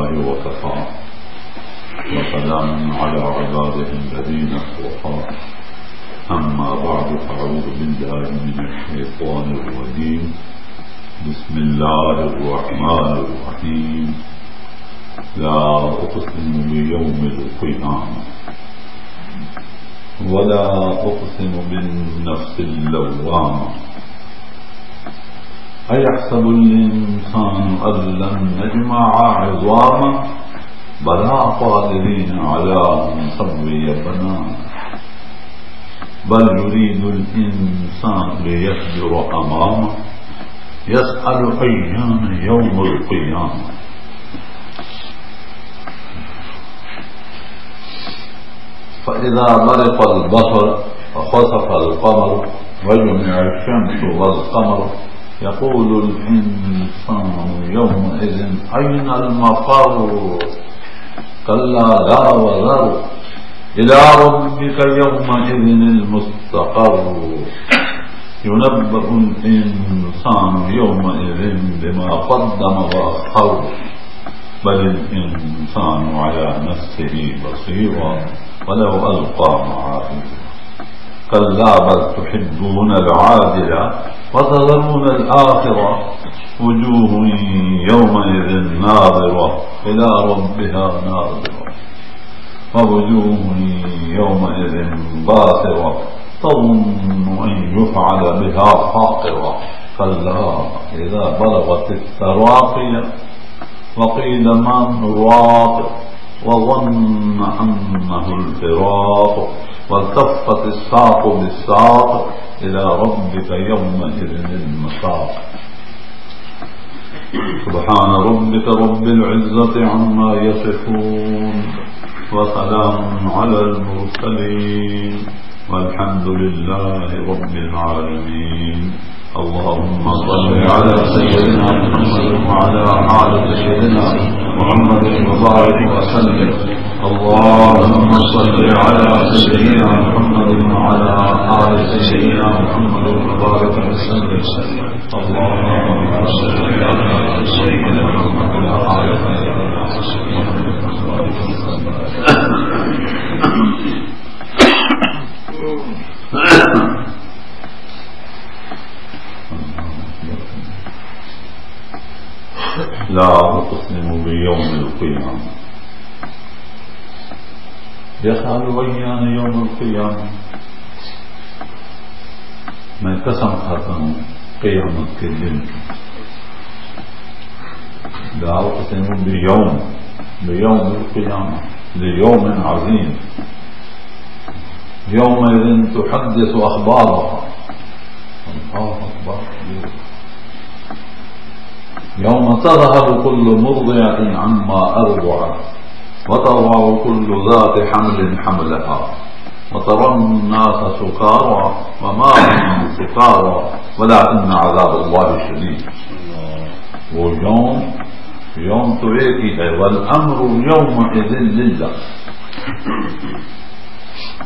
لله وكفى وسلام على عباده الذين اصطفى أما بعد فأعوذ بالله من الشيطان الرجيم بسم الله الرحمن الرحيم لا أقسم بيوم القيامة ولا أقسم بالنفس اللوامة أيحسب الإنسان أن لن نجمع عظاما بلى قادرين على أن نسوي بنانا بل يريد الإنسان ليفجر أمامه يسأل أيان يوم القيامة فإذا برق البصر وخسف القمر وجمع الشمس والقمر يقول الإنسان يومئذ أين المفر كلا لا وزر إلى ربك يومئذ المستقر ينبأ الإنسان يومئذ بما قدم وأخر بل الإنسان على نفسه بصيرا ولو ألقى معاذيره كلا بل تحبون العاجلة وتذرون الآخرة وجوه يومئذ ناظرة إلى ربها ناظرة ووجوه يومئذ باسرة تظن أن يفعل بها فاقرة كلا إذا بلغت التراقي وقيل من راق وظن أنه الفراق والتفت الساق بالساق إلى ربك يومئذ المساق سبحان ربك رب العزة عما يصفون وسلام على المرسلين والحمد لله رب العالمين اللهم صل على سيدنا محمد وعلى آل سيدنا محمد وبارك وسلم اللهم صل على سيدنا محمد وعلى آل سيدنا محمد وبارك وسلم اللهم صل على سيدنا محمد وعلى آل سيدنا لا أقسم بيوم القيامة يسأل أيان يوم القيامة میں قسم کھاتا ہوں قیامت کے دن کی لا أقسم بيوم القيامة ليوم عظيم يومئذ تحدث أخبارها الله أكبر يوم تذهل كل مرضعة عما أرضعت وتضع كل ذات حمل حملها وترى الناس سكارى وما هم سكارى ولكن عذاب الله شديد وہ یوم تو ایک ہی ہے والامر یومئذ للہ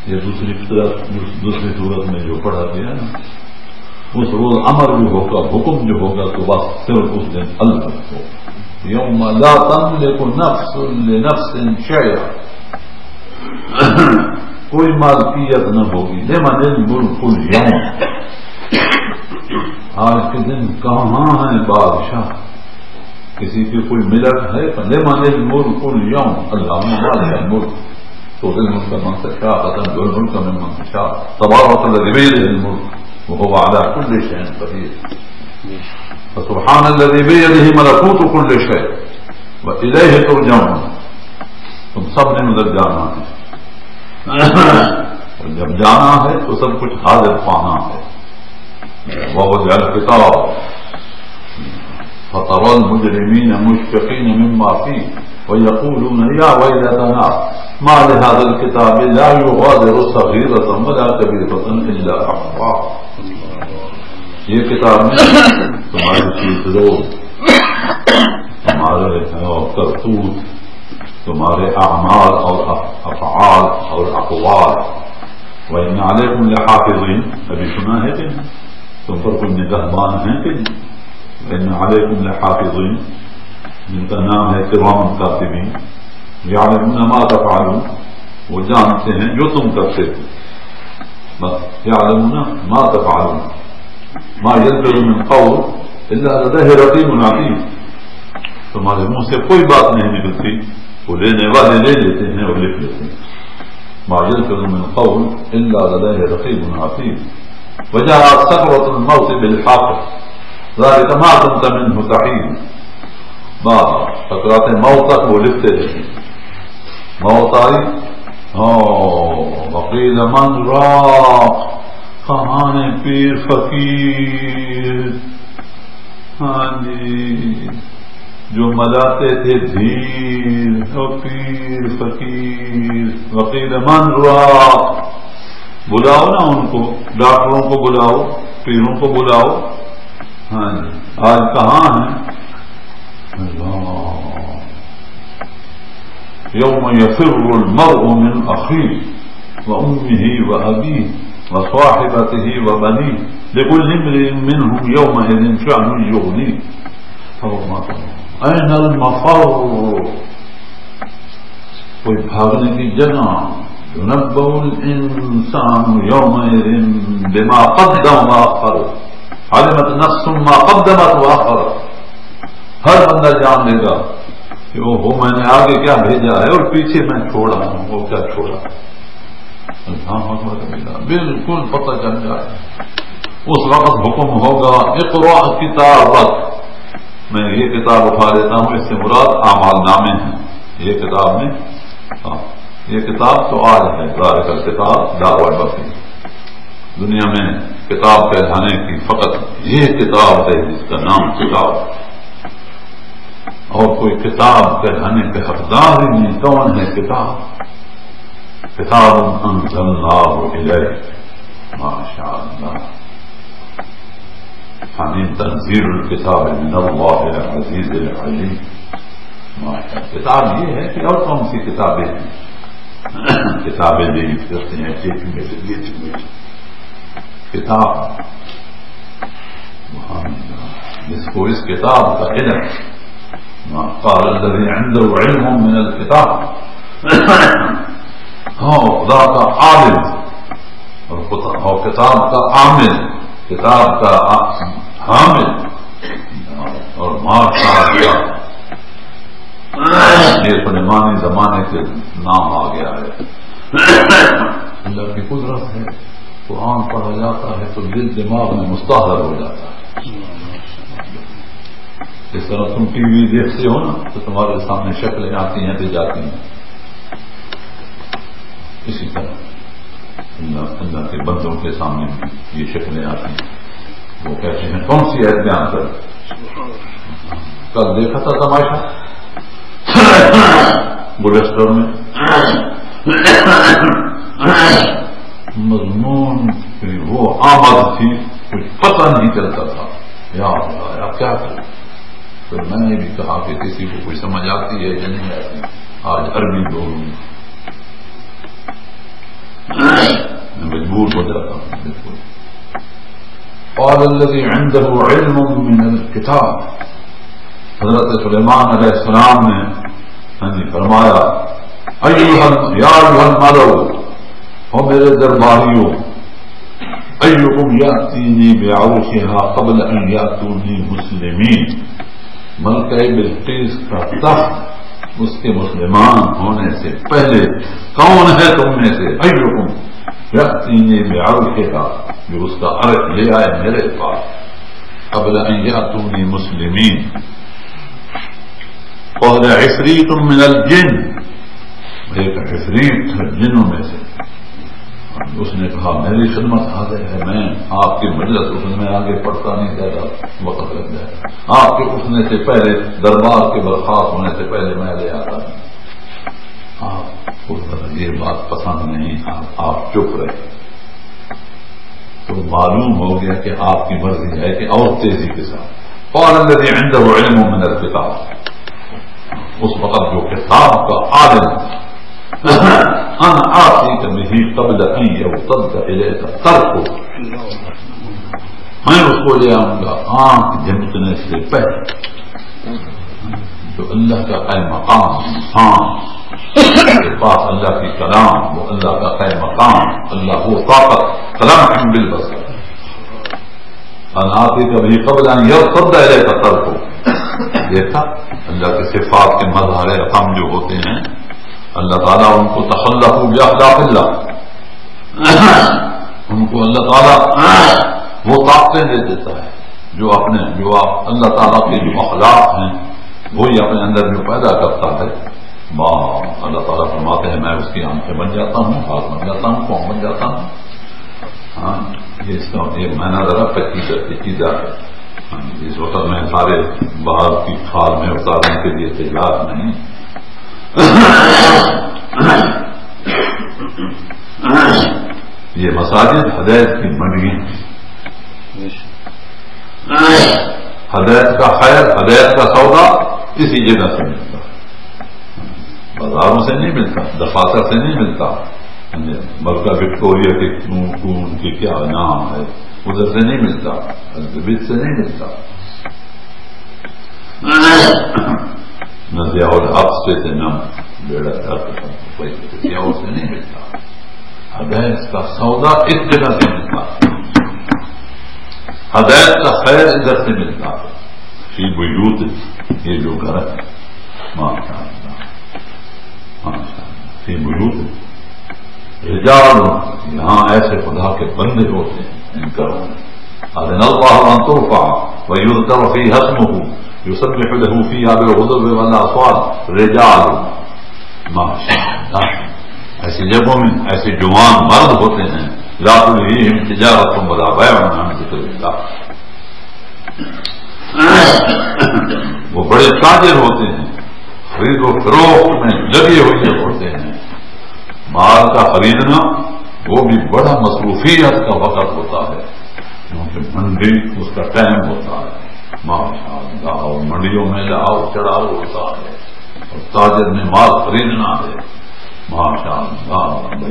یہ دوسری صورت میں جو پڑھا گیا نا اس روز امر جو ہوگا حکم جو ہوگا تو بس صرف اس دن اللہ کو یوم لا تملک نفس لنفس شیئا کوئی مالکیت نہ ہوگی لمن الملک اليوم آج کے دن کہاں ہے بادشاہ کسی کی کوئی ملک ہے لمن الملک اليوم اللہ مالک الملک تو الملک من تشاء فتنزل الملک ممن تشاء تبارك الذي بيده الملك وهو على كل شيء قدير فسبحان الذي بيده ملكوت كل شيء وإليه ترجعون تم سب نے ادھر جانا ہے اور جب جانا ہے تو سب کچھ حاضر پانا ہے ووضع الكتاب فترى المجرمين مشفقين مما فيه ويقولون يا ويلتنا ما لهذا الكتاب لا يغادر صغيرة ولا كبيرة إلا أحصاها یہ کتاب میں تمہاری چیز روز تمہارے کرتوت تمہارے اعمال اور افعال اور اقوال وَإِنَّ عَلَيْكُمْ لَحَافِظِينَ ابھی سنا ہے کہ تم پر کوئی نگہبان ہیں کہ وَإِنَّ عَلَيْكُمْ لَحَافِظِينَ جن کا نام ہے کرام کاتبین، یعلمون ما تفعلون، وہ جانتے ہیں جو تم کرتے ہو. بس یعلمون ما تفعلون، ما یلفظ من قول الا لدیہ رقیب عتید. تمہارے منہ سے کوئی بات نہیں نکلتی، وہ لینے والے لے لیتے ہیں اور لکھ لیتے ہیں. ما يلفظ من قول الا لديه رقيب عتيد. وجاءت سكرة الموت بالحق ذلك ما كنت منه تحيد. سکرات موت تک وہ لکھتے رہے. موت آئی، وقیل من راق، کہاں ہے پیر فقیر؟ ہاں جی، جو ملاتے تھے دھیر، او پیر فقیر. وقیل من راق، بلاؤ نا ان کو، ڈاکٹروں کو بلاؤ، پیروں کو بلاؤ. ہاں جی، آج کہاں ہیں؟ یوم یفر المرء من اخیہ وامہ وابیہ وصاحبتہ وبنیہ لکل امرئ منہم یومئذ شأن یغنیہ. این المفر، کوئی بھاگنے کی جگہ. ينبأ الإنسان يومئذ بما قدم وأخر علمت نفس ما قدمت وأخر. ہر بندہ جان لے گا کہ وہ میں نے آگے کیا بھیجا ہے اور پیچھے میں چھوڑا ہوں وہ کیا چھوڑا. بالکل پتہ چل جائے. اس وقت حکم ہوگا اقرأ کتابک. میں یہ کتاب اٹھا لیتا ہوں، اس سے مراد اعمال نامے ہیں. یہ کتاب میں یہ کتاب تو آج ہے، ذالک الکتاب لا ریب فیہ. دنیا میں کتاب کہلانے کی فقط یہ کتاب ہے جس کا نام کتاب، اور کوئی کتاب کہلانے کے حقدار ہی نہیں. کون ہے کتاب؟ کتاب انزلناہ الیک، ماشاء اللہ. حمید تنزیل الکتاب من اللہ العزیز العلیم. کتاب یہ ہے کہ اور کون سی کتابیں ہیں؟ کتابیں نہیں کرتے ہیں کتاب. جس کو اس کتاب کا علم، قال الذي عنده علم من الكتاب، خدا کا عالم اور کتاب کا عامل، کتاب کا حامل اور ماشاء یہ سلیمانی زمانے سے نام آ گیا ہے. اللہ کی قدرت ہے. قرآن پڑھا جاتا ہے تو دل دماغ میں مستحضر ہو جاتا ہے. جس طرح تم ٹی وی دیکھتے ہو نا تو تمہارے سامنے شکلیں آتی ہیں تو جاتی ہیں. اسی طرح اللہ کے بندوں کے سامنے بھی یہ شکلیں آتی ہیں. وہ کہتے ہیں کون سی عید بیان کر. کل دیکھا تھا تماشا گلستر میں، مضمون وہ آمد تھی، کچھ پتہ نہیں چلتا تھا. یا کیا کریں؟ تو میں نے بھی کہا کہ کسی کو کوئی سمجھ آتی ہے یا نہیں آتی. آج عربی بولوں میں مجبور ہو جاتا ہوں. بالکل. قال الذي عنده علم من الكتاب، حضرت سلیمان علیہ السلام نے فرمایا یا ایھا الملأ، او میرے درباریوں، ایکم یاتینی بعرشها قبل ان یاتونی مسلمین. ملکہ بلقیس کا تخت اس کے مسلمان ہونے سے پہلے کون ہے تم میں سے؟ ایکم یاتینی بعرشها، جو اس کا عرش لے آئے میرے پاس، قبل ان یاتونی مسلمین. قال عفریت من الجن، ایک عفریت جنوں میں سے. اس نے کہا میری خدمت حاضر ہے، میں آپ کی مجلس اٹھنے میں آگے پڑھتا نہیں زیادہ وقت لگ جائے گا. آپ کے اٹھنے سے پہلے، دربار کے برخاست ہونے سے پہلے میں لے آتا ہوں. آپ کو یہ بات پسند نہیں، آپ چپ رہے. تو معلوم ہو گیا کہ آپ کی مرضی ہے کہ اور تیزی کے ساتھ. قال الذي عنده علم من الكتاب، اس وقت جو کتاب کا عالم، انا آتیک بہ قبل ان یرتد الیک طرفک، میں اس کو لے آؤں گا آنکھ جھمکنے سے پہلے. جو اللہ کا قائم مقام انسان کے پاس اللہ کی کلام، وہ اللہ کا قائم مقام، اللہ وہ طاقت کلام بالبصر اناتی کبھی قبل ان یرتد الیک طرفک، دیکھا اللہ کے صفات کے مظہر اقام جو ہوتے ہیں اللہ تعالیٰ ان کو تخلق باخلاق اللہ، ان کو اللہ تعالیٰ وہ طاقتیں دے دیتا ہے جو آپ اللہ تعالیٰ کے جو اخلاق ہیں وہی اپنے اندر میں پیدا کرتا ہے۔ اللہ تعالیٰ فرماتے ہیں میں اس کی آنکھیں بن جاتا ہوں، ہاتھ بن جاتا ہوں، پاؤں بن جاتا ہوں۔ ہاں یہ اس کا ایک معنی ذرا پیچیدہ ہے۔ اس وقت میں سارے باہر کی کھال میں اتارنے کے لیے تیار نہیں۔ یہ مساجد ہدایت کی منڈیاں ہیں، ہدایت کا خیر، ہدایت کا سودا اسی جگہ سے ملتا ہے، بازاروں سے نہیں ملتا، دفاتر سے نہیں ملتا، بلکہ وکٹوریا کے ان کی کیا نام ہے ادھر سے نہیں ملتا، البت سے نہیں ملتا، نہ ضیاء الحق سے نہ بیڑا ضیاء سے نہیں ملتا، ہدایت کا سودا اس جگہ سے ملتا، ہدایت کا خیر ادھر سے ملتا ہے۔ فی بیوت، یہ جو گھر ہے ماشاء اللہ، فی بیوت رجال، یہاں ایسے خدا کے بندے ہوتے ہیں ان گھروں میں، اذن اللہ ان ترفع ویذکر فیہا اسمہ یسبح له فیہا بالغدو والآصال رجال، ماشاء اللہ ایسی جگہوں میں ایسے جوان مرد ہوتے ہیں لا تلہیہم تجارۃ ولا بیع عن ذکر اللہ، وہ بڑے تاجر ہوتے ہیں، خرید و فروخت میں لگے ہوئے ہوتے ہیں، مال کا خریدنا وہ بھی بڑا مصروفیت کا وقت ہوتا ہے کیونکہ منڈی اس کا ٹائم ہوتا ہے، ماشاء اللہ، اور منڈیوں میں لاؤ چڑھاؤ ہوتا ہے اور تاجر میں مال خریدنا ہے، ماشاء اللہ،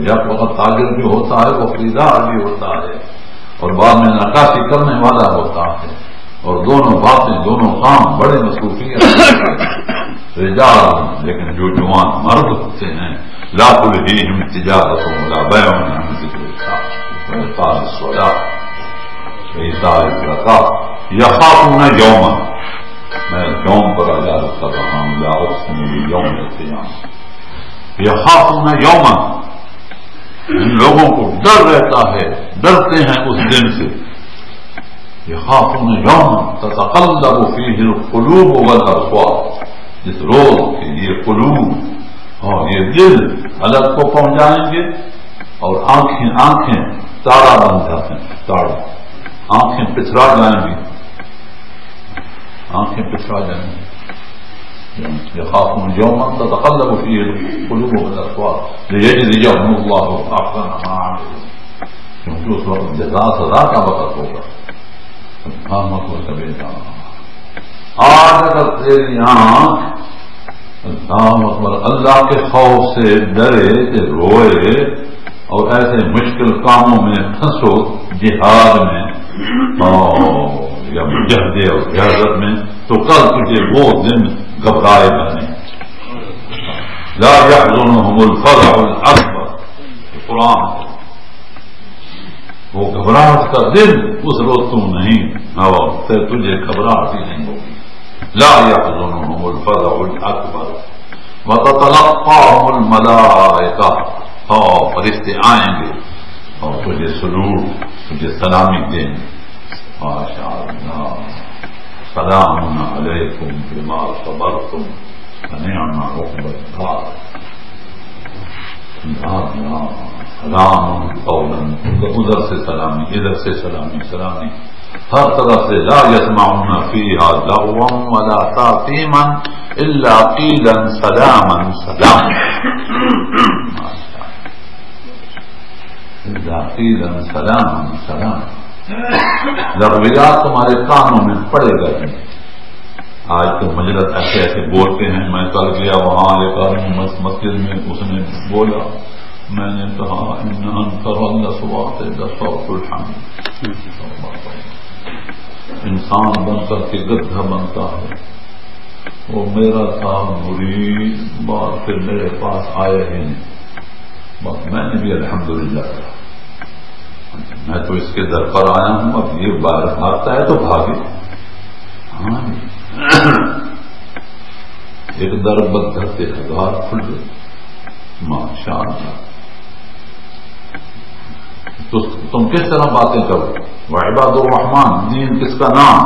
یک وقت تاجر بھی ہوتا ہے وہ خریدار بھی ہوتا ہے اور بعد میں نقاشی کرنے والا ہوتا ہے، اور دونوں باتیں دونوں کام بڑے مصروفیت رجال، لیکن جو جوان مرد ہوتے ہیں لا تلہیہم تجارۃ ولا بیع عن ذکر اللہ وإقام الصلاۃ وإیتاء الزکاۃ یخافون یوما، میں یوم پر اجازت رکھتا رہا ہوں، لا اقسم بیوم القیامہ، یخافون یوما، ان لوگوں کو ڈر رہتا ہے، ڈرتے ہیں اس دن سے، یخافون یوما تتقلب فیہ القلوب والابصار، جس روز کے یہ قلوب اور یہ دل الگ کو پہنچائیں گے اور آنکھیں تارا بن جاتے ہیں، تارا آنکھیں پچھڑا جائیں گی، آنکھیں پچھڑا جائیں گی، یخافون یوما تتقلب فیہ القلوب والابصار لیجزیہم اللہ احسن ما عملوا، کیونکہ اس وقت جزا سزا کا وقت ہوگا۔ آج اگر تیری آنکھ اللہ کے خوف سے ڈرے کہ روئے اور ایسے مشکل کاموں میں پھنسو، جہاد میں یا مجاہد اور جہاد میں، تو کل تجھے وہ دن گھبرائے گا نہیں۔ لا يحزنهم الفزع الاکبر، قرآن ہے، وہ گھبراہٹ کا دن اس روز تم نہیں، اور تجھے گھبراہٹ ہی نہیں ہوگی۔ لا يحزنهم الفزع الاکبر وتتلقاهم الملائکہ، اور فرشتے آئیں گے اور تجھے سلوٹ، تجھے سلامی دیں گے، ماشاء اللہ، سلام علیکم بما صبرتم فنعم عقبی الدار، سلام قولا، ادھر سے سلامی، ادھر سے سلامی، سلامی ہر طرف سے، لا يسمعون فيها لغوا ولا تأثيما الا قيلا سلاما سلاما، الا قيلا سلاما سلاما، لغویات تمہارے کانوں میں پڑے گا نہیں۔ آج تو مجلس ایسے ایسے بولتے ہیں، میں کل گیا وہاں ایک آدمی مسجد میں، اس نے بولا، میں نے کہا ان انکر الاصوات لصوت الحمد، انسان بن کر کے گدھا بنتا ہے وہ میرا تھا مرید، بات پھر میرے پاس آیا ہی نہیں، بس میں نے بھی الحمدللہ کہا، میں تو اس کے در پر آیا ہوں، اب یہ باہر بھاگتا ہے تو بھاگے. ہاں ایک در بدر سے 1000 کھل گئے. ماشاء اللہ. تو تم کس طرح باتیں کرو؟ وعباد الرحمان، دین کس کا نام؟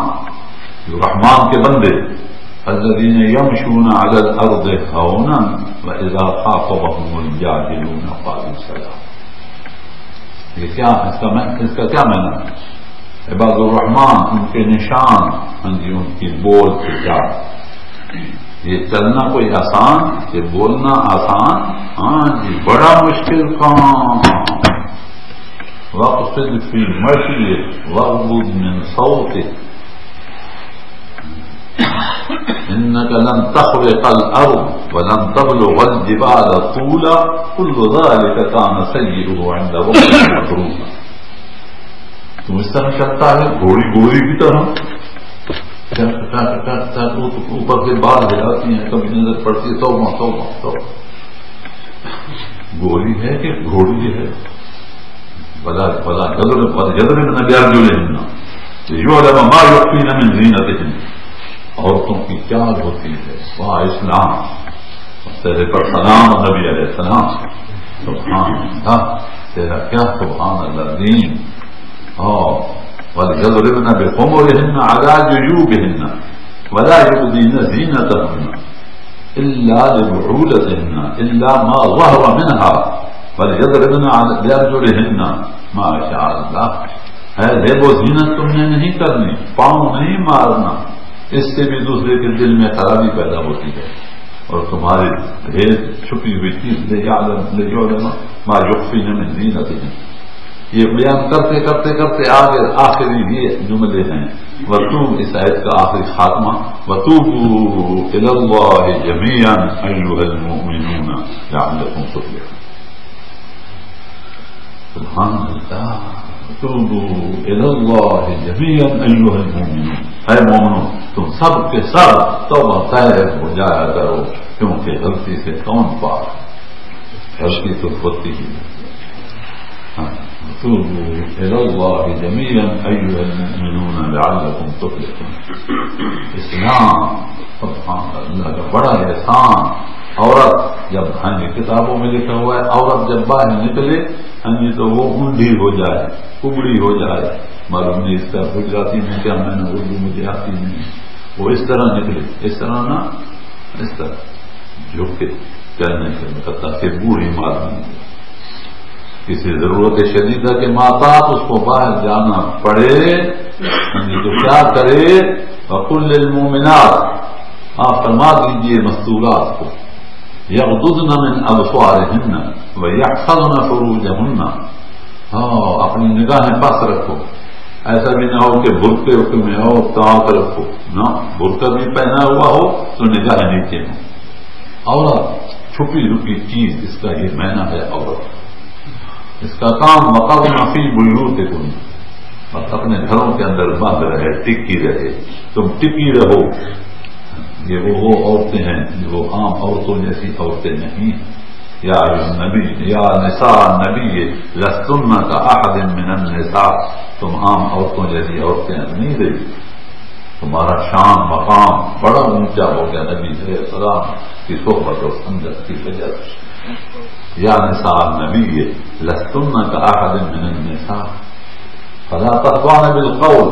جو رحمان کے بندے، الذین یمشون علی الارض ہونا واذا خاطبهم الجاهلون قالوا سلام. یہ کیا اس کا کیا معنی ہے؟ عباد الرحمان، ان کے نشان، ان کی بول سے کیا؟ یہ چلنا کوئی آسان، یہ بولنا آسان؟ ہاں جی، بڑا مشکل کام. واقصد فی مشیک واغضض من صوتک انك لن تخرق الارض ولن تبلغ الجبال طولا كل ذلك كان سيئه عند ربك مكروها. تم اس طرح چلتا ہے گھوڑی کی طرح، اوپر سے بال ہلاتی ہیں، کبھی نظر پڑتی ہے توبہ توبہ توبہ. گولی ہے کہ گھوڑی ہے؟ بلا يضربن بأرجلهن ليعلم ما يخفين من زينتهن. عورتوں کی چال ہوتی ہے. واہ اسلام، تیرے پر سلام نبی علیہ السلام. سبحان اللہ، تیرا کیا سبحان اللہ دین. وَلْيَضْرِبْنَ بِخُمُرِهِنَّ عَلَى جُيُوبِهِنَّ وَلَا يُبْدِينَ زِينَتَهُنَّ إِلَّا لِبُعُولَتِهِنَّ إِلَّا مَا ظَهَرَ مِنْهَا وَلْيَضْرِبْنَ بِأَرْجُلِهِنَّ. ما شاء اللہ. ہے زیب و زینت تم نے نہیں کرنی، پاؤں نہیں مارنا، اس سے بھی دوسرے کے دل میں خرابی پیدا ہوتی ہے. اور تمہاری ڈھیر چھپی ہوئی چیز ما یخفین من زینتہم. یہ بیان کرتے کرتے کرتے آگے آخری یہ جملے ہیں. وتوب، اس آیت کا آخری خاتمہ، وتوبوا الی اللہ جمیعا ایھا المؤمنون لعلکم تفلحون. سبحان اللہ. توبوا الی اللہ جمیعا ایھا المؤمنون، اے مومنوں تم سب کے سب توبہ طیب ہو جایا کرو، کیونکہ غلطی سے کون پاک؟ غلطی تو ہوتی ہی. توبوا الی اللہ جمیعا ایھا المؤمنون لعلکم تفلحون. اسلام سبحان اللہ کا بڑا احسان. عورت جب کتابوں میں لکھا ہوا ہے، عورت جب باہر نکلے تو وہ اونڈی ہو جائے، کبڑی ہو جائے. معلوم نہیں اس کا گجراتی میں کیا، میں نے اردو مجھے آتی نہیں. وہ اس طرح نکلے، اس طرح نہ اس طرح جھک کے چلنے سے مطلب کہ بوڑھی معلوم ہے. کسی ضرورت شدیدہ کے ماتحت اس کو باہر جانا پڑے تو کیا کرے؟ وَقُلْ لِلْمُؤْمِنَاتِ، آپ فرما دیجئے مستورات کو، یغضضن من ابصارهن ویحفظن فروجهن. اپنی نگاہیں پاس رکھو. ایسا بھی نہ ہو کہ برقعے میں ہو تاک رکھو، نہ برقع بھی پہنا ہوا ہو تو نگاہیں نیچے ہو. عورت چھپی رکی چیز، اس کا یہ معنی ہے عورت. اس کا کام وقرن فی بیوتکن، بس اپنے گھروں کے اندر بند رہے، ٹکی رہے. تم ٹکی رہو. یہ وہ عورتیں ہیں جو عام عورتوں جیسی عورتیں نہیں. یا نبی یا نساء نبی لستن کاحد من النساء، تم عام عورتوں جیسی عورتیں نہیں رہی. تمہارا شان مقام بڑا اونچا ہو گیا نبی علیہ السلام کی صحبت اور سنگت کی وجہ سے. یا نساء نبی لستن کاحد من النساء فلا تخضعن بالقول.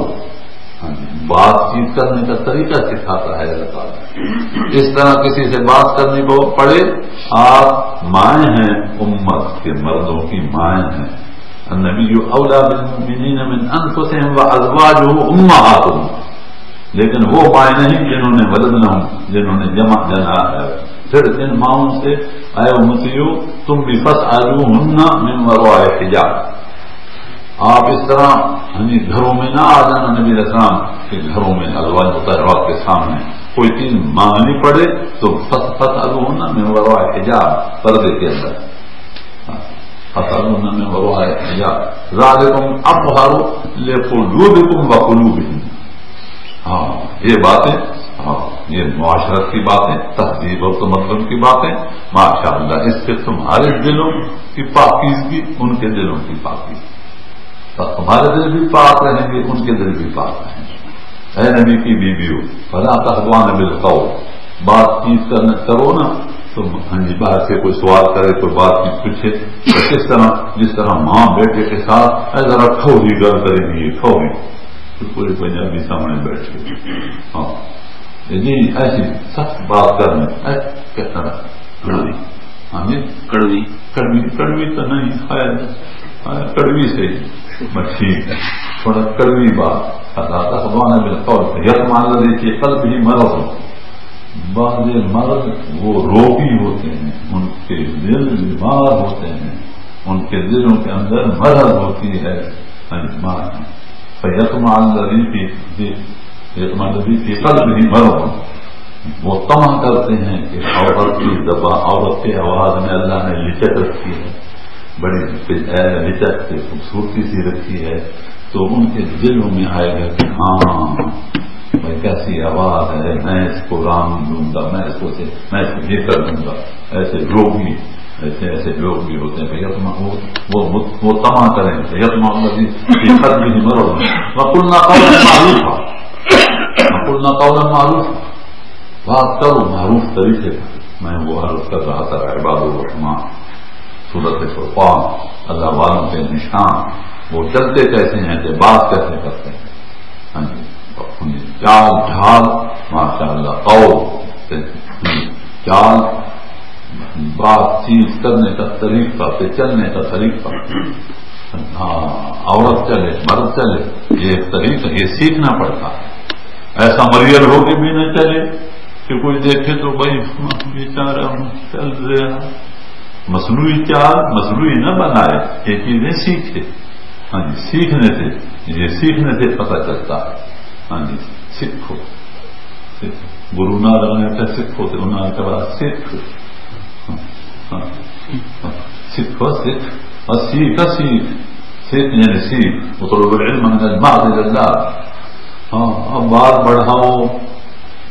بات چیت کرنے کا طریقہ سکھاتا ہے اللہ تعالیٰ. اس طرح کسی سے بات کرنے کو پڑے. آپ مائیں ہیں، امت کے مردوں کی مائیں ہیں. النبی اولی بالمؤمنین من انفسهم وازواجہ امہاتہم، لیکن وہ مائیں نہیں جنہوں نے ولد نہ ہوں، جنہوں نے جمع جنا ہے. پھر ان ماؤں سے اے امتیو تم بھی فاسألوہن من وراء حجاب. آپ اس طرح گھروں میں نہ آ جانا نبی علیہ السلام کے گھروں میں ازواج مطہرات کے سامنے کوئی چیز مانگنی پڑے تو فاسألوہن من وراء حجاب، پردے کے اندر. فاسألوہن من وراء حجاب ذالکم اطہر لقلوبکم وقلوبہم. یہ باتیں یہ معاشرت کی باتیں، تہذیب اور تمدن کی باتیں، ماشاء اللہ اس سے تمہارے دلوں کی پاکیزگی ان کے دلوں کی پاکیزگی، تمہارے دل بھی پاک رہیں گے، ان کے دل بھی پاک رہیں گے۔ اے نبی کی بیویوں، فلا تخضعن بالقول، بات چیت کرو نا تو باہر سے کوئی سوال کرے، کوئی بات چیت پوچھے تو کس طرح، جس طرح ماں بیٹے کے ساتھ ذرا ٹھوڑی گل کرے گی، ٹھوڑی تو پوری پنجابی سامنے بیٹھ گئی، ہاں جی ایسی سخت بات کرنے کس طرح کڑوی، ہاں جی کڑوی کڑوی کڑوی تو نہیں، خیر کڑوی سے ٹھیک ہے، تھوڑا کڑوی بات، اللہ بالقول یطمع الذی فی قلبہ مرض، بعض مرض وہ روگی ہوتے ہیں، ان کے دل بیمار ہوتے ہیں، ان کے دلوں کے اندر مرض ہوتی ہے، فیطمع الذی فی قلبہ مرض، وہ طمع کرتے ہیں کہ عورت کی زبان، عورت کے آواز میں اللہ نے لچک رکھی ہے، بڑی لچک سے خوبصورتی سی رکھی ہے، تو ان کے دلوں میں آئے گا کہ ہاں بھائی کیسی آواز ہے، میں اس کو رام دوں گا، میں اس کو یہ کر دوں گا۔ ایسے لوگ بھی ایسے لوگ بھی ہوتے ہیں، وہ طمع کریں گے، یطمع الذی فی قلبہ مرض، وقلنا قولا معروفا، وقلنا قولا معروفا، بات کرو معروف طریقے پر۔ میں وہ عرض کر رہا تھا عباد الرحمان سورۃ فرقان، اللہ والوں کے نشان، وہ چلتے کیسے ہیں کہ بات کیسے کرتے ہیں، ہاں جی چال ڈھال ماشاء اللہ، قول چال، بات چیت کرنے کا طریقہ، پہ چلنے کا طریقہ، ہاں عورت چلے مرد چلے، یہ ایک طریقہ، یہ سیکھنا پڑتا ہے، ایسا مریل ہو کے بھی نہ چلے کہ کوئی دیکھے تو بھائی بیچارہ چل رہا، مصنوعی چال مصنوعی نہ بنائے، یہ چیزیں سیکھے، ہاں جی سیکھنے سے پتہ چلتا ہے، ہاں جی سکھو، گرو نہ لگنے کا سکھو تو انہوں نے کہا سکھ، سکھو سکھ اور سیکھ یعنی سیکھ، اطلب العلم من المعد الى اللہ، ہاں اب بال بڑھاؤ،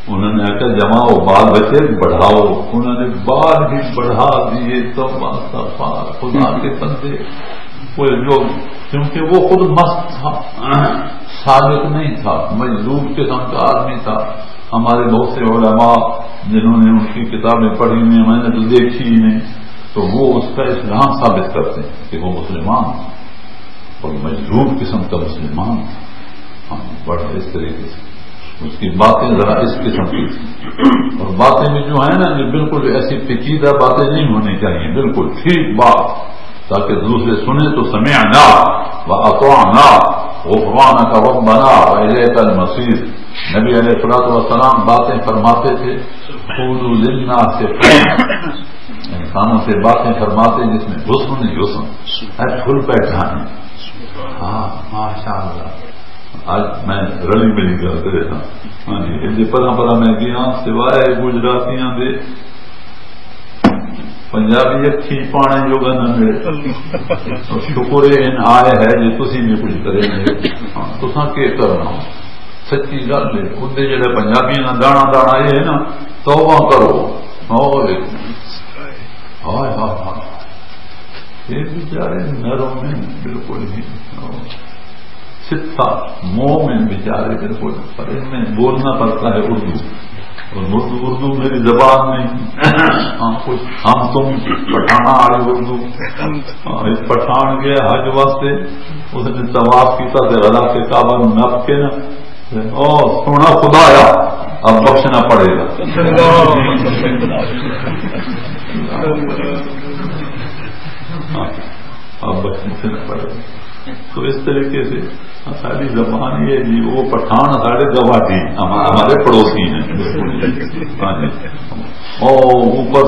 انہوں نے کہا جماؤ بال بچے بڑھاؤ، انہوں نے بال بھی بڑھا دیے، تو خدا کے بندے وہ لوگ، کیونکہ وہ خود مست تھا، صادق نہیں تھا، مجذوب قسم کا آدمی تھا۔ ہمارے بہت سے علماء جنہوں نے ان کی کتابیں پڑھی ہوئی ہیں، میں نے تو دیکھی ہی نہیں، تو وہ اس کا اسلام ثابت کرتے ہیں کہ وہ مسلمان اور مجذوب قسم کا مسلمان تھا، بڑا اس طریقے سے اس کی باتیں ذرا اس قسم کی تھی، اور باتیں بھی جو ہیں نا یہ بالکل ایسی پیچیدہ باتیں نہیں ہونی چاہیے، بالکل ٹھیک بات، تاکہ دوسرے سنیں تو سمعنا واطعنا غفرانک ربنا والیک المصیر۔ نبی علیہ الصلوۃ والسلام باتیں فرماتے تھے، قولوا للناس انسانوں سے باتیں فرماتے جس میں حسن حسن پھول پہچانے، ہاں ماشاء اللہ۔ آج میں رلی ملی گل کرے تھا، ہاں جی پرا میں گیا سوائے گجراتیاں دے پنجابی اکھی پانے جوگا نہ ملے، شکر ان آئے ہے جی تسی بھی کچھ کرے گے، تساں کے کرنا سچی گل ہے، اندر جڑے پنجابی نا دانا دانا یہ ہے نا، توبہ کرو، ہائے ہائے ہائے یہ بیچارے نرم میں بالکل ہی سچا مومن بیچارے بالکل، پر ان میں بولنا پڑتا ہے اردو، اور اردو میری زبان نہیں، ہم تم پٹھانا آئی اردو، اس پٹھان گیا حج واسطے، اس نے طواف کیتا تے اللہ کے کعبہ نپ کے نا، او سونا خدایا اب بخشنا پڑے گا، اب بخشنا پڑے گا۔ تو اس طریقے سے ساری زبان یہ جی وہ پٹھان سارے گواٹی ہمارے پڑوسی ہیں، اوپر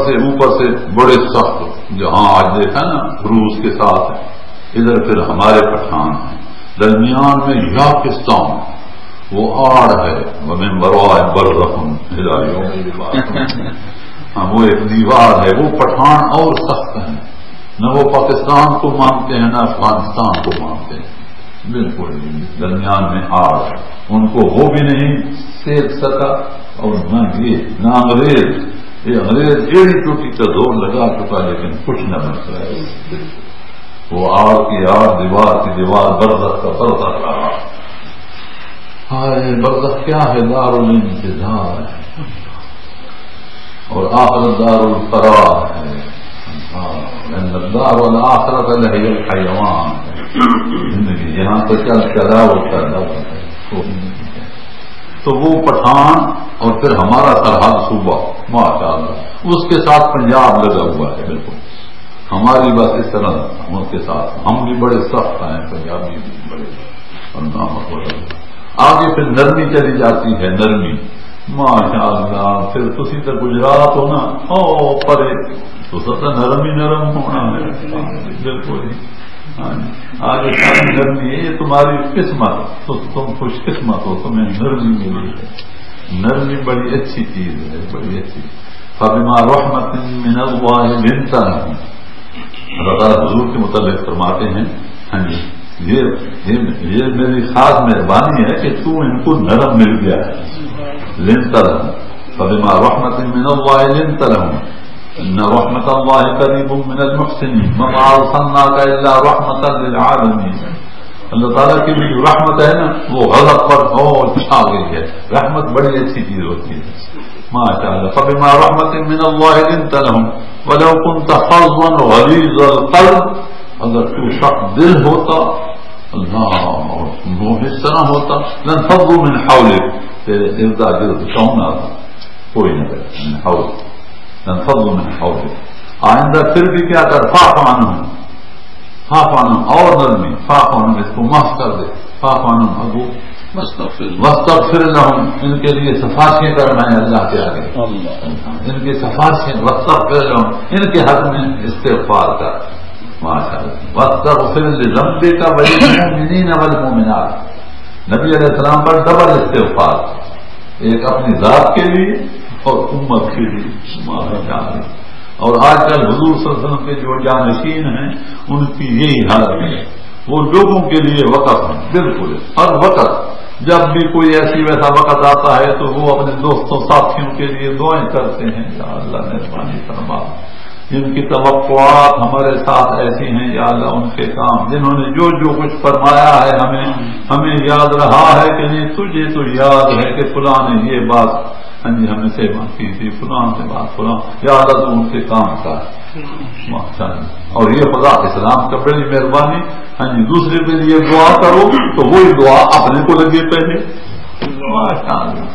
سے بڑے سخت، جہاں آج دیکھا نا روس کے ساتھ، ادھر پھر ہمارے پٹھان ہیں، درمیان میں یاکستان وہ آڑ ہے، ومن ورائے برزخ الی یوم یبعثون، وہ ایک دیوار ہے، وہ پٹھان اور سخت ہیں، نہ وہ پاکستان کو مانتے ہیں نہ افغانستان کو مانتے ہیں، بالکل درمیان میں آڑ، ان کو وہ بھی نہیں سیک سکا اور نہ یہ نہ انگریز، یہ انگریز ایڑی ٹوٹی کا زور لگا چکا لیکن کچھ نہ بن سکا، وہ آڑ کی آڑ، دیوار کی دیوار، برزخ کا برزخ رہا۔ ہائے برزخ کیا ہے؟ دار الانتظار ہے اور آخرت دار القرار ہے، الدار والآخرت لہی الحیوان ہے، زندگی یہاں تو چل چلا ہوتا ہے۔ تو وہ پٹھان اور پھر ہمارا سرحد صوبہ ماشاء اللہ، اس کے ساتھ پنجاب لگا ہوا ہے بالکل، ہماری بس اس طرح ان کے ساتھ ہم بھی بڑے سخت ہیں، پنجابی بھی بڑے، آگے پھر نرمی چلی جاتی ہے، نرمی ماشاء اللہ، پھر تسی تو گجرات ہو نا، او پرے تو سب نرم ہی نرم ہونا ہے بالکل ہی، آگے ساری نرمی ہے، یہ تمہاری قسمت، تو تم خوش قسمت ہو، تمہیں نرمی ملی ہے، نرمی بڑی اچھی چیز ہے، بڑی اچھی۔ فبما رحمت من اللہ لنت لهم، اللہ تعالیٰ حضور کے متعلق فرماتے ہیں، ہاں جی یہ میری خاص مہربانی ہے کہ تو ان کو نرم مل گیا ہے، لنت لهم فبما رحمت من اللہ لنت لهم ان رحمت اللہ قریب من المحسنین وما ارسلناک الا رحمتا للعالمین۔ اللہ تعالیٰ کی بھی جو رحمت ہے نا وہ غضب پر چھا گئی ہے، رحمت بڑی اچھی چیز ہوتی ہے ماشاء اللہ۔ فبما رحمت من اللہ لنت لهم ولو كنت فظا غلیظ القلب، اگر تو سخت دل ہوتا اللہ وہ اس طرح ہوتا، لانفضوا من حولک، تیرے ارد گرد کون آتا، کوئی نہ کرے، من حولک لانفضوا من حولک۔ آئندہ پھر بھی کیا کر، فاعف عنہم، فاعف عنہم، اور نرمی، فاعف عنہم، اس کو معاف کر دے، فاعف عنہم ابو واستغفر لهم، ان کے لیے سفارشیں کرنا ہے اللہ کے آگے، ان کی سفارشیں، واستغفر لهم، ان کے حق میں استغفار کر ماشاء اللہ، واستغفر لذنبک وللمؤمنین والمؤمنات، نبی علیہ السلام پر ڈبل استغفار، ایک اپنی ذات کے لیے اور امت کے لیے ماشاء اللہ۔ اور آج کل حضور صلی اللہ علیہ وسلم کے جو جانشین ہیں ان کی یہی حالت ہے، وہ لوگوں کے لیے وقف ہیں، بالکل ہر وقت جب بھی کوئی ایسی ویسا وقت آتا ہے تو وہ اپنے دوستوں ساتھیوں کے لیے دعائیں کرتے ہیں، یا اللہ مہربانی فرما، جن کی توقعات ہمارے ساتھ ایسی ہیں یا اللہ ان کے کام، جنہوں نے جو جو کچھ فرمایا ہے ہمیں یاد رہا ہے کہ نہیں، تجھے تو یاد ہے کہ فلاں نے یہ بات ہاں جی ہمیں سے بات کی تھی، فلاں سے بات فلاں، یا اللہ تو ان کے کام کا، اور یہ خدا اسلام کا بڑی مہربانی، ہاں جی دوسرے کے لیے دعا کرو تو وہی دعا اپنے کو لگے پہلے، ماشاء اللہ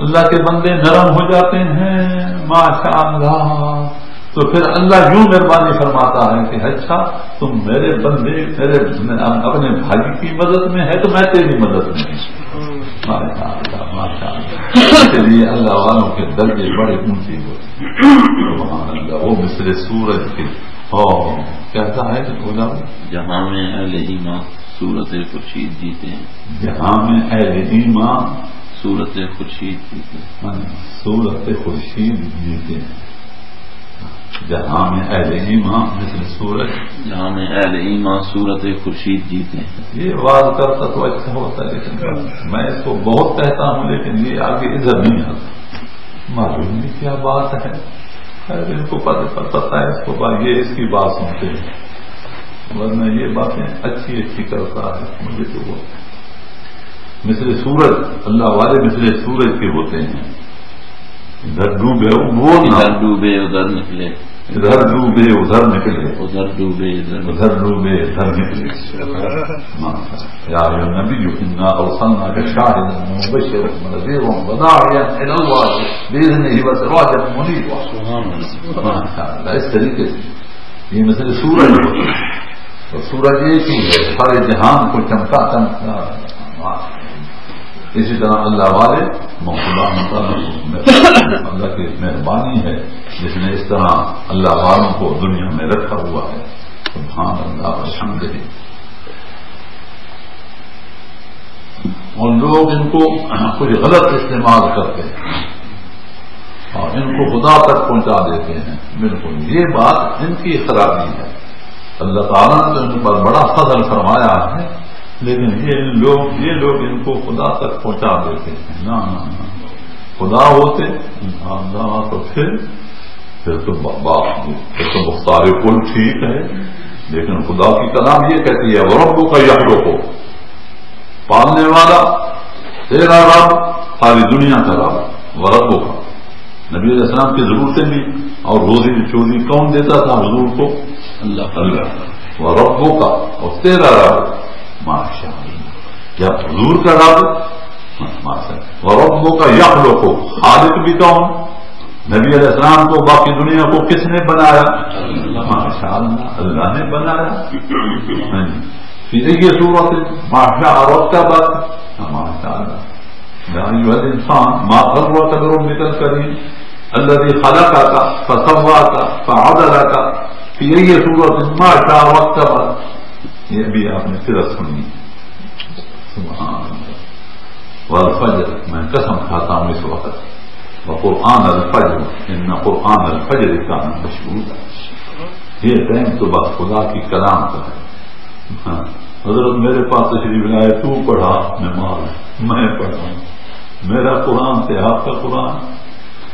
اللہ کے بندے نرم ہو جاتے ہیں ماشاء اللہ، تو پھر اللہ یوں مہربانی فرماتا ہے کہ اچھا تم میرے بندے میرے اپنے بھائی کی مدد میں ہے تو میں تیری مدد میں ہوں، ماشاء اللہ ماشاء اللہ، اس کے لیے اللہ والوں کے درجے بڑے اونچے ہوتے، وہ مثل سورج کے کہتا ہے بولا جہاں میں اہل ایمان صورت خورشید جیتے ہیں، جہاں میں اہل ایمان صورت خورشید جیتے ہیں، صورت خورشید جیتے ہیں، جہاں میں اہل ایمان مثل سورج، جہاں میں اہل ایمان صورت خورشید جیتے ہیں۔ یہ بات کرتا تو اچھا ہوتا ہے لیکن میں اس کو بہت کہتا ہوں لیکن یہ آگے ادھر نہیں آتا، معلوم نہیں کیا بات ہے، ان کو پتہ ہے اس کو یہ اس کی بات سنتے ہیں، ورنہ یہ باتیں اچھی اچھی کرتا ہے، مجھے تو وہ مثل سورج، اللہ والے مثل سورج کے ہوتے ہیں، ادھر ڈوبے وہ ادھر ڈوبے ادھر نکلے، ادھر ڈوبے ادھر نکلے، ادھر ڈوبے ادھر ڈوبے ادھر نکلے، یا نبی انا ارسلناک شاہدا ومبشرا ونذیرا وداعیا الی اللہ باذنہ وسراجا منیرا، اس طریقے سے یہ مثل سورج ہوتا ہے، اور سورج ایک ہی ہے سارے جہان کو چمکا چمکا، اسی طرح اللہ والے اللہ کی مہربانی ہے جس نے اس طرح اللہ والوں کو دنیا میں رکھا ہوا ہے، سبحان اللہ الحمدللہ۔ اور لوگ ان کو کچھ غلط استعمال کرتے ہیں اور ان کو خدا تک پہنچا دیتے ہیں، بالکل یہ بات ان کی خرابی ہے، اللہ تعالیٰ نے تو ان پر بڑا فضل فرمایا ہے لیکن یہ لوگ ان کو خدا تک پہنچا دیتے ہیں. نہ خدا ہوتے تو پھر تو مختار کل ٹھیک ہے، لیکن خدا کی کلام یہ کہتی ہے وربوں کا یخلو کو، پالنے والا تیرا رب ساری دنیا کا رب وربوں کا. نبی علیہ السلام کی ضرورتیں بھی اور روزی چوری کون دیتا تھا حضور کو؟ اللہ. وربوں کا اور تیرا رب ماشاء اللہ. کیا حضور کا رب ماشاء اللہ. وربوں کا یخلو کو، خالق بھی کون؟ نبی علیہ السلام کو باقی دنیا کو کس نے بنایا؟ ماشاء اللہ اللہ نے بنایا. پھر یہ صورت ماشاء اللہ کا بات ماشاء اللہ. انسان ما غرك بربك الكريم الذي خلقك فسواك فعدلك في أي صورة ما شاء ركبك. یہ بھی آپ نے پھر سنی. سبحان اللہ. والفجر، میں قسم کھاتا ہوں اس وقت، وقرآن الفجر ان قرآن الفجر كان مشهودا. یہ ٹائم تو بس خدا کی کلام کا ہے. حضرت میرے پاس تشریف لائے، تو پڑھا میں پڑھا ہوں. میرا قرآن سے آپ کا قرآن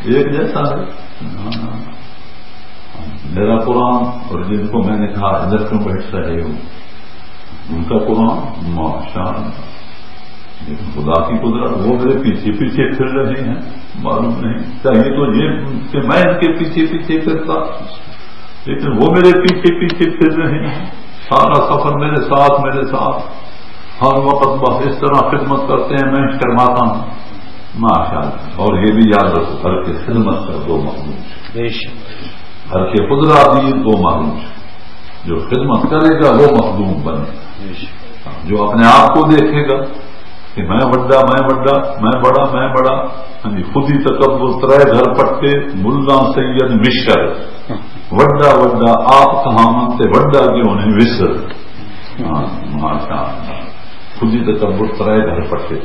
ایک جیسا ہے. میرا قرآن اور جن کو میں نے کہا ادھر کیوں بیٹھ رہے ہو، ان کا قرآن ماشاء اللہ. لیکن خدا کی قدرت وہ میرے پیچھے پیچھے پھر رہے ہیں. معلوم نہیں چاہیے تو یہ کہ میں ان کے پیچھے پیچھے پھرتا، لیکن وہ میرے پیچھے پیچھے پھر رہے ہیں. سارا سفر میرے ساتھ ہر وقت بس اس طرح خدمت کرتے ہیں، میں شرماتا ہوں. ماشاء اللہ. اور یہ بھی یاد رکھو، ہر کے خدمت کر دو معلوم، ہر کے خدرا دی دو معلوم. جو خدمت کرے گا وہ مخدوم بنے. جو اپنے آپ کو دیکھے گا کہ میں بڑا میں بڑا خود ہی تکبر ترائے گھر پٹے ملا سید مشر وڈا آپ کہاں منتے وڈا کیوں نہیں وسر. ماشاء اللہ. خود ہی تکبر ترائے گھر پٹے،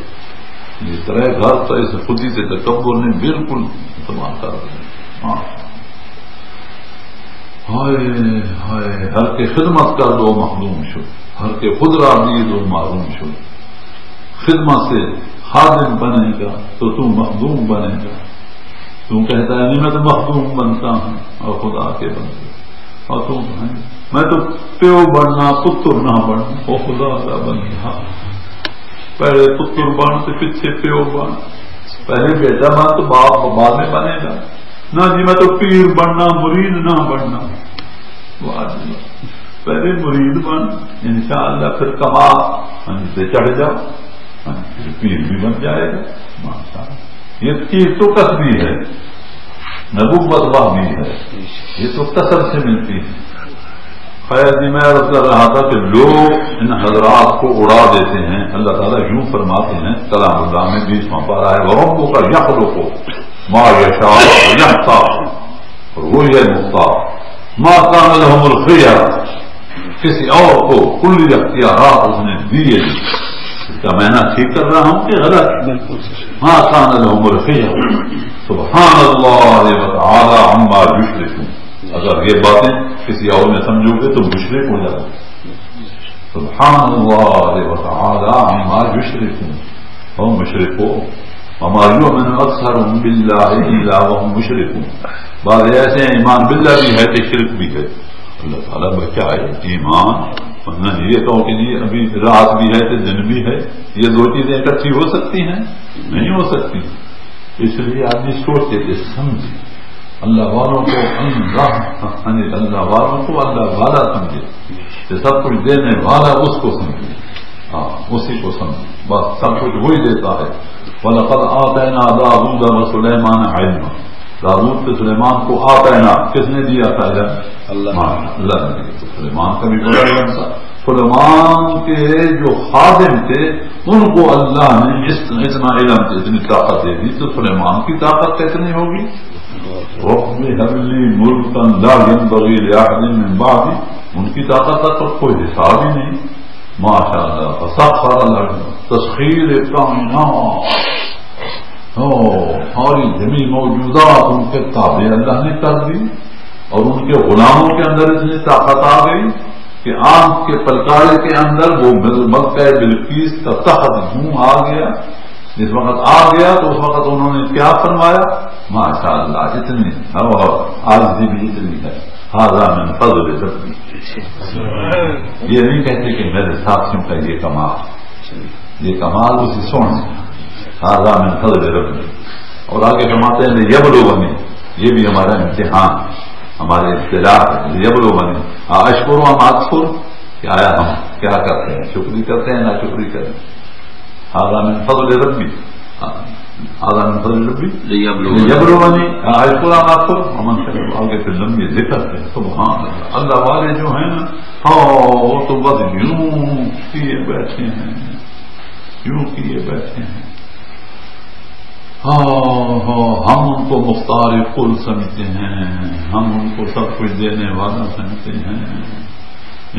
اس طرح گھر تو اس خودی سے تکبر نے بالکل استعمال کر دیا. ہائے ہر کے خدمت کر دو مخدوم شو، ہر کے خود راضی دو معلوم شو. خدمت سے خادم بنے گا تو مخدوم بنے گا. تم کہتا ہے نہیں میں تو مخدوم بنتا ہوں اور خدا کے بنتے، اور تم میں تو پیو بننا پتر نہ بننا وہ خدا کا بننا. پہلے پتر بن تو پیچھے پیو بن، پہلے بیٹا بن تو باپ بعد میں بنے گا. نہ جی میں تو پیر بننا مرید نہ بننا. پہلے مرید بن انشاءاللہ پھر کما سے چڑھ جاؤ، پیر بھی بن جائے گا. یہ چیز تو کسبی ہے، نبوت وہمی ہے، یہ تو کثر سے ملتی ہے. خیر جی میں عرض کر رہا تھا کہ لوگ ان حضرات کو اڑا دیتے ہیں. اللہ تعالیٰ یوں فرماتے ہیں کلام اللہ میں 20واں پارہ ہے وربوں کا یخلقو ما یشاء یختار، اور وہی ہے مختار. ما کان لهم الخیرہ، کسی اور کو کلی اختیارات اس نے دیے. اس کا معنی ٹھیک کر رہا ہوں کہ غلط؟ ما کان لهم الخیرہ سبحان اللہ وتعالی عما یشرکون. اگر یہ باتیں کسی اور میں سمجھو گے تو مشرک ہو جاتا. سبحان اللہ وتعالی عما یشرکون. اور مشرکو وما یؤمن اکثرهم باللہ الا وهم مشرکون. بعض ایسے ہیں ایمان باللہ بھی ہے کہ شرک بھی ہے. اللہ تعالیٰ بچائے ایمان. یہ کہو کہ جی ابھی رات بھی ہے تو دن بھی ہے، یہ دو چیزیں اکٹھی ہو سکتی ہیں؟ نہیں ہو سکتی. اس لیے آدمی سوچتے کہ سمجھے اللہ والوں کو اللہ والوں کو اللہ والا سمجھے کہ سب کچھ دینے والا اس کو سمجھے. ہاں اسی کو سمجھے، بس سب کچھ وہی دیتا ہے. وَلَقَدْ آتَيْنَا دَاوُودَ وَسُلَيْمَانَ عِلْمًا. داؤد کو سلیمان کو آتینا کس نے دیا تھا؟ اللہ نے دیا. سلیمان کا بھی بڑا علم تھا. سلیمان کے جو خادم تھے ان کو اللہ نے اتنا علم تھا، اتنی طاقت دے دی. تو سلیمان کی طاقت کتنی ہوگی؟ رَبِّ هَبْ لِي مُلْكًا لَا يَنبَغِي لِأَحَدٍ مِّن بَعْدِي. ان کی طاقت کا تو کوئی حساب ہی نہیں. ماشاء اللہ. فَسَخَّرَ لَهُ تَسْخِيرَ الْكَائِنَاتِ. ساری جمی موجودات ان کے تابع اللہ نے کر دی، اور ان کے غلاموں کے اندر اتنی طاقت آ گئی کہ آنکھ کے پلکاڑے کے اندر وہ مکہ بلقیس کا تخت یوں آ گیا. جس وقت آ گیا تو اس وقت انہوں نے کیا فرمایا؟ ماشاء اللہ اتنی آج بھی اتنی ہے. ہاضا من فضل ربی. یہ نہیں کہتے کہ میرے ساتھیوں کا یہ کمال اسی سونے ہاضا من فضل ربی. اور آگے فرماتے ہیں یبلونی، یہ بھی ہمارا امتحان، ہمارے ابتلاء ہے. یبلونی اشکر ہم اکفر، کہ آیا ہم کیا کرتے ہیں، شکری کرتے ہیں نا شکری کریں. هذا من فضل ربي، هذا من فضل ربي ليبلوني اشكر ام اكفر. ومن شکر آگے پھر لمبی ذکر ہے. سبحان اللہ. اللہ والے جو ہیں نا وہ تو بس یوں کیے بیٹھے ہیں، یوں کیے بیٹھے ہیں. ہم ان کو مختار کل سمجھتے ہیں، ہم ان کو سب کچھ دینے والا سمجھتے ہیں.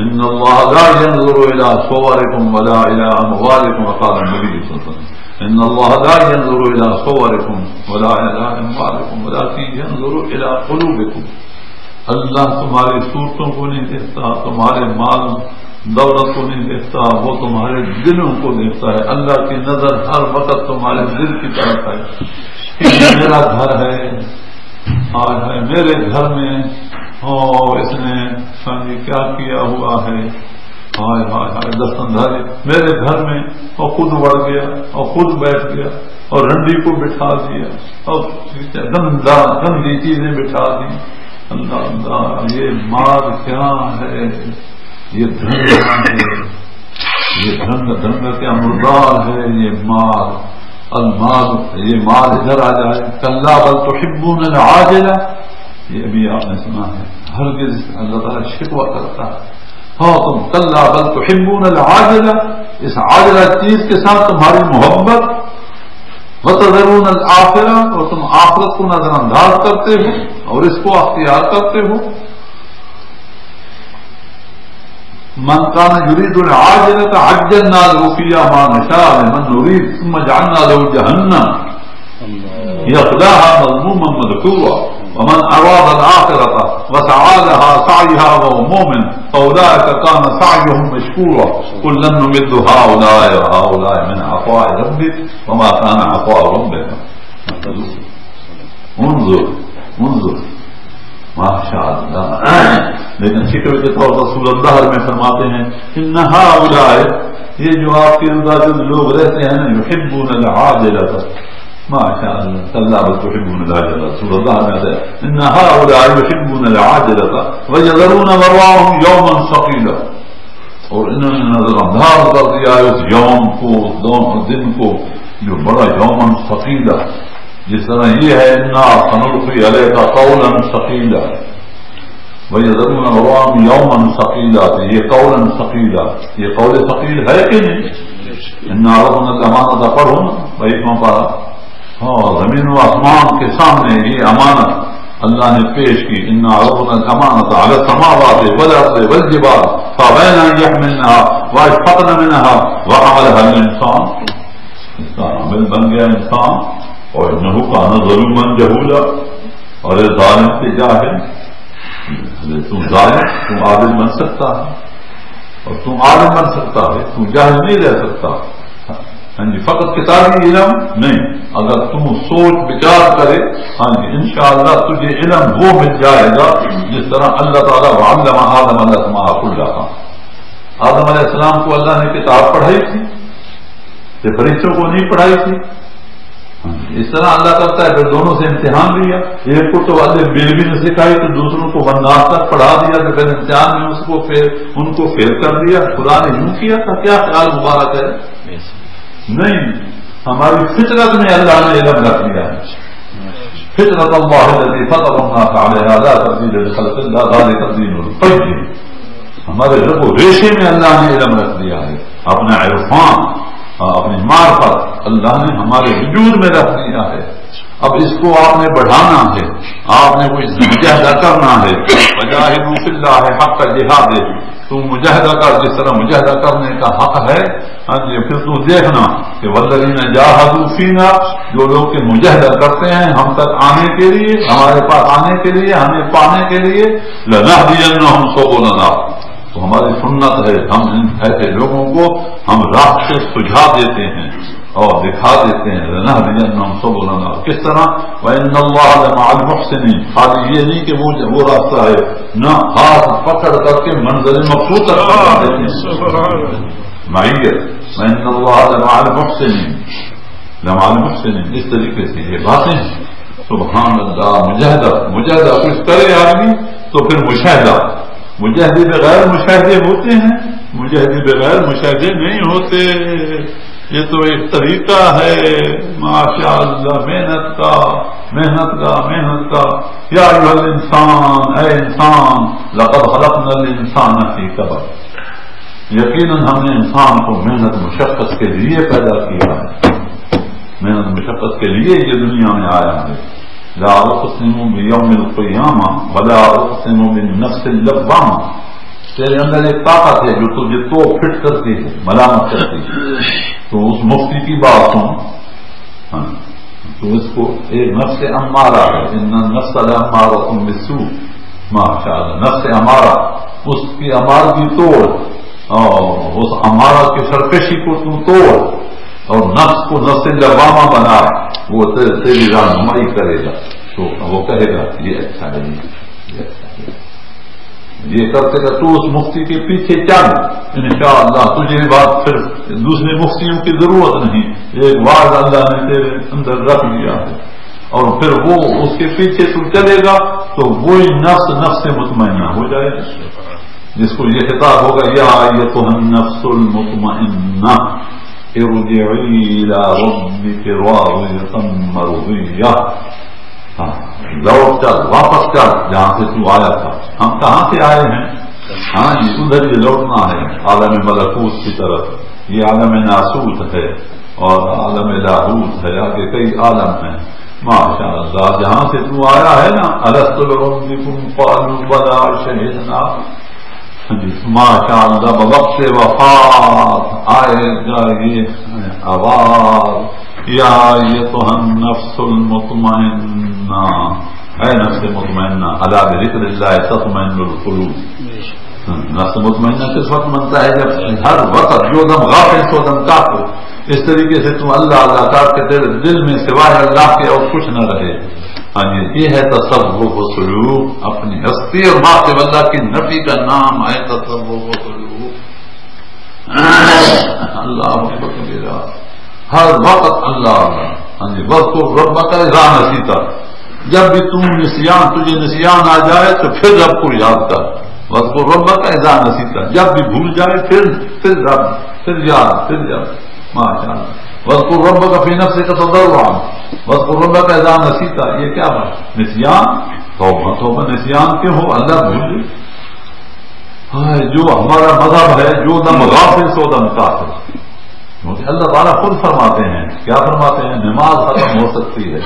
ان اللہ لا ينظر الى صوركم ولا الى اموالكم. وقال النبي صلى الله عليه وسلم ان اللہ لا ينظر الى صوركم ولا الى اموالكم ولكن ينظر الى قلوبكم. اللہ تمہاری صورتوں کو نہیں دیکھتا، تمہارے مال دولت کو نہیں دیکھتا، وہ تمہارے دلوں کو دیکھتا ہے. اللہ کی نظر ہر وقت تمہارے دل کی طرف ہے. میرا گھر ہے، میرے گھر میں اس نے کیا کیا ہوا ہے، ہائے ہائے ہائے دستندھاری میرے گھر میں، اور خود بڑھ گیا اور خود بیٹھ گیا اور رنڈی کو بٹھا دیا اور گندی چیزیں بٹھا دی. اللہ اللہ، یہ مال کیا ہے، یہ دھنگا ہے، یہ دھنگا کیا مردار ہے. یہ مال المال، یہ مال ادھر آ جائے. کلا بل تحبون العاجلہ، یہ ابھی آپ نے سنا ہے. ہرگز اللہ تعالیٰ شکوہ کرتا ہے، ہاں تم کلا بل تحبون العاجلہ، اس عاجلہ چیز کے ساتھ تمہاری محبت. وتذرون الآخرہ، اور تم آخرت کو نظر انداز کرتے ہو اور اس کو اختیار کرتے ہو. من کان یرید العاجلۃ عجلنا له فیہا ما نشاء لمن نرید ثم جعلنا له جہنم یصلاها مذموما مدحورا ومن اراد الآخرة وسعى لها سعيها وهو مؤمن فأولئك كان سعيهم مشكورا. كلا نمد هؤلاء وهؤلاء من عطاء ربك وما كان عطاء ربك. انظر ماشاء اللہ. لیکن شکر کے طور پر سورۃ الدہر میں فرماتے ہیں ان هؤلاء، یہ جو آپ کے اندر لوگ رہتے ہیں یحبون العاجلۃ. ماشاء اللہ. کلا بل تحبون العاجلۃ. سورۃ الدہر میں ہے ان هؤلاء يحبون العاجلۃ ويذرون وراءهم يوما ثقيلا. اور انہوں نے نظر انداز کر دیا اس یوم کو، دن کو جو بڑا یومن ثقیلا. جس طرح یہ ہے انا سنلقی علیک قولا ثقیلا ویذرون وراءهم یوما ثقیلا. یہ قولا ثقیلا، یہ قول ثقیل ہے کہ نہیں؟ انا عرضنا الامانۃ پڑھو بھائی کہاں پڑھا. زمین و آسمان کے سامنے یہ امانت اللہ نے پیش کی. انا عرضنا الامانۃ علی السماوات والارض والجبال فابین ان یحملنها واشفقن منها وحملها الانسان. اس کا عامل بن گیا انسان، اور انہ کان ظلوما جہولا. اور ظالم سے جاہل، تم ظالم، تم عادل بن سکتا ہے اور تم عالم بن سکتا ہے، تم جاہل نہیں رہ سکتا. ہاں جی، فقط کتابی علم نہیں، اگر تم سوچ بچار کرے ہاں جی انشاءاللہ تجھے علم وہ مل جائے گا جس طرح اللہ تعالیٰ وعلم آدم الاسماء کلھا. آدم علیہ السلام کو اللہ نے کتاب پڑھائی تھی، فرشتوں کو نہیں پڑھائی تھی. اس طرح اللہ کرتا ہے. پھر دونوں سے امتحان لیا. ایک کو تو اللہ بے بھی نے سکھائی تو دوسروں کو بنداز تک پڑھا دیا، تو پھر امتحان میں اس کو ان کو فیل کر دیا. خدا نے یوں کیا تھا. کیا خیال مبارک ہے؟ نہیں، ہماری فطرت میں اللہ نے علم رکھ دیا ہے. فطرت اللہ الذی فطر الناس علیہا لا تبدیل لخلق اللہ ذلک الدین القیم. ہمارے رگ و ریشے میں اللہ نے علم رکھ دیا ہے. اپنا عرفان، اپنی معرفت اللہ نے ہمارے وجود میں رکھ دیا ہے. اب اس کو آپ نے بڑھانا ہے، آپ نے کوئی مجاہدہ کرنا ہے. وجاہدوا فی اللہ حق جہاد. تو مجاہدہ کر جس طرح مجاہدہ کرنے کا حق ہے. پھر تو دیکھنا کہ والذین جاہدوا فینا، جو لوگ کے مجاہدہ کرتے ہیں ہم تک آنے کے لیے، ہمارے پاس آنے کے لیے، ہمیں پانے کے لیے، لنہدینہم سبلنا، تو ہماری سنت ہے ہم ایسے لوگوں کو ہم راہ سے سجھا دیتے ہیں اور دکھا دیتے ہیں لنہدینہم سبلنا. کس طرح وَإِنَّ اللَّهَ لَمَعَ الْمُحْسِنِينَ. خالی یہ نہیں کہ وہ راستہ ہے، نہ ہاتھ پکڑ کر کے منزل مقصود تک پہنچا دیتے ہیں. معیت وَإِنَّ اللَّهَ لَمَعَ الْمُحْسِنِينَ. لَمَعَ الْمُحْسِنِينَ اس طریقے سے یہ باتیں سبحان اللہ. مجاہدہ کچھ کرے آدمی تو پھر مشاہدہ. مجاہدے بغیر مشاہدے ہوتے ہیں، مجاہدے بغیر مشاہدے نہیں ہوتے. یہ تو ایک طریقہ ہے ماشاء اللہ محنت کا. یا ایھا الانسان، اے انسان، لقد خلقنا الانسان فی کبد. یقیناً ہم نے انسان کو محنت مشقت کے لیے پیدا کیا ہے، محنت مشقت کے لیے یہ دنیا میں آیا ہے. لا اقسم بیوم القیامہ ولا اقسم بالنفس اللوامہ. تیرے اندر ایک طاقت ہے جو تجھے تو پھٹ کرتی ہے، ملامت کرتی ہے. تو اس مفتی کی بات سن، تو اس کو ایک نفس امارہ ہے، ان النفس لامارۃ بالسوء. ماشاء اللہ نفس امارہ، اس کی امارگی توڑ اور اس امارہ کی سرکشی کو تو توڑ اور نفس کو نفس لوامہ بنا. وہ تیری رہنمائی کرے گا تو وہ کہے گا یہ اچھا ہے، یہ اچھا ہے. یہ کرتے گا تو اس مفتی کے پیچھے چل. انشاءاللہ تجھے بات پھر دوسرے مفتیوں کی ضرورت نہیں. ایک واضح اللہ نے تیرے اندر رکھ دیا ہے اور پھر وہ اس کے پیچھے تو چلے گا تو وہی نفس مطمئنہ ہو جائے گا، جس کو یہ خطاب ہوگا یا ایتھا النفس المطمئنہ ارجعی الی ربک راضیۃ مرضیہ. لوٹ چل، واپس چل جہاں سے تو آیا تھا. ہم کہاں سے آئے ہیں؟ ہاں جی ادھر یہ لوٹنا ہے عالم ملکوت کی طرف. یہ عالم ناسوت ہے اور عالم لاہوت ہے، آگے کئی عالم ہیں. ماشاء اللہ جہاں سے تو آیا ہے نا، الست بربکم قالوا بلی شہدنا. ماشاء اللہ بوقت وفات آئے گا یہ آواز یا ایتھا النفس المطمئنہ. اے نفس مطمئنہ الا بذکر اللہ تطمئن القلوب. نفس مطمئنہ کس وقت بنتا ہے؟ جب ہر وقت جو دم غافل سو دم کافر. اس طریقے سے تم اللہ کر کے تیرے دل میں سوائے اللہ کے اور کچھ نہ رہے. ہاں جی یہ ہے تصوف و سلوک. اپنی ہستی اور باقی اللہ کی نفی کا نام ہے تصوف و سلوک. اللہ ہر وقت اللہ. ہاں جی وقت کو رب کا اذا نسیتا. جب بھی تم تجھے نسیان آ جائے تو پھر رب کو یاد کر. وقت کو رب کا اذا نسیتا. جب بھی بھول جائے پھر رب، پھر یاد. ماشاء اللہ. وقت کو رب کا فی نفسک تضرعا وَاذْكُرْ رَبَّكَ إِذَا نَسِيتَ. یہ کیا بات؟ نسیان. توبہ نسیان کیوں ہو؟ اللہ بھول گئے. جو ہمارا مذہب ہے جو دم غافل سو دم کافر. کیونکہ اللہ تعالیٰ خود فرماتے ہیں، کیا فرماتے ہیں؟ نماز ختم ہو سکتی ہے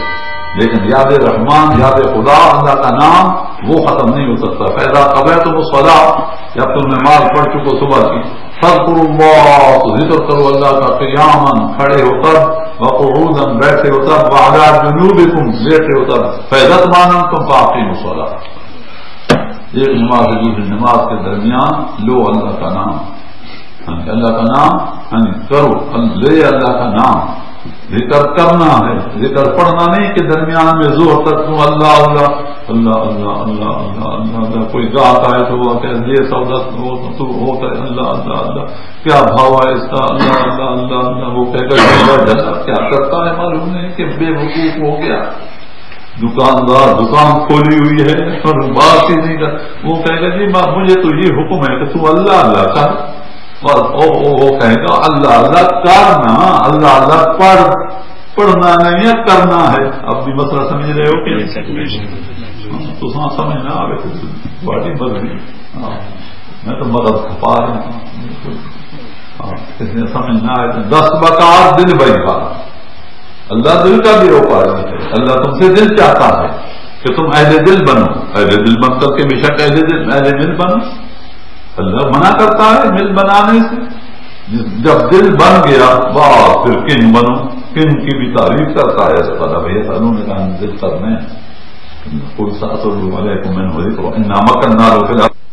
لیکن یاد رحمان، یاد خدا، اللہ کا نام وہ ختم نہیں ہو سکتا. فیضا قضیتم الصلاۃ، جب تم نماز پڑھ چکو صبح کی، فاذکروا اللہ، تو ذکر کرو اللہ کا قیاما، کھڑے ہو کر، وقعودا، بیٹھے ہو تب، وعلی جنوبکم، لیٹے ہو تب، فاذا اطمأننتم فاقیموا الصلاۃ. ایک نماز دوسری نماز کے درمیان لو اللہ کا نام. اللہ کا نام کرو، لے اللہ کا نام. ذکر کرنا ہے، ذکر پڑھنا نہیں کہ درمیان میں زور تک تم اللہ اللہ اللہ اللہ اللہ اللہ اللہ اللہ. کوئی گاتا ہے تو وہ یہ سودا ہوتا ہے اللہ اللہ اللہ، کیا بھاؤ ہے اس کا، اللہ اللہ اللہ اللہ. وہ کہے گا کیا کرتا ہے معلوم نہیں کہ بے وقوف ہو گیا. دکاندار دکان کھولی ہوئی ہے اور بات ہی نہیں کر. وہ کہے گا جی مجھے تو یہ حکم ہے کہ تو اللہ اللہ کر. اور وہ کہے گا اللہ اللہ کرنا، اللہ اللہ پڑھنا نہیں ہے کرنا ہے. اب بھی مسئلہ سمجھ رہے ہو کہ تو سمجھ نہ آئے تو باڈی بدلی. میں تو مدد کھپا رہا ہوں، کس نے سمجھ نہ آئے تو 10 بکار دل بھائی بات. اللہ دل کا بھی روپا ہے. اللہ تم سے دل چاہتا ہے کہ تم اہل دل بنو. اہل دل بن کر کے بے شک اہل دل بنو. اللہ منع کرتا ہے مل بنانے سے. جب دل بن گیا بات پھر کنگ بنو. کنگ کی بھی تعریف کرتا ہے. بھیا سنوں نے کہا دل کرنے. قل سأصل علیکم منہ ذکر انا مکننا له فی الارض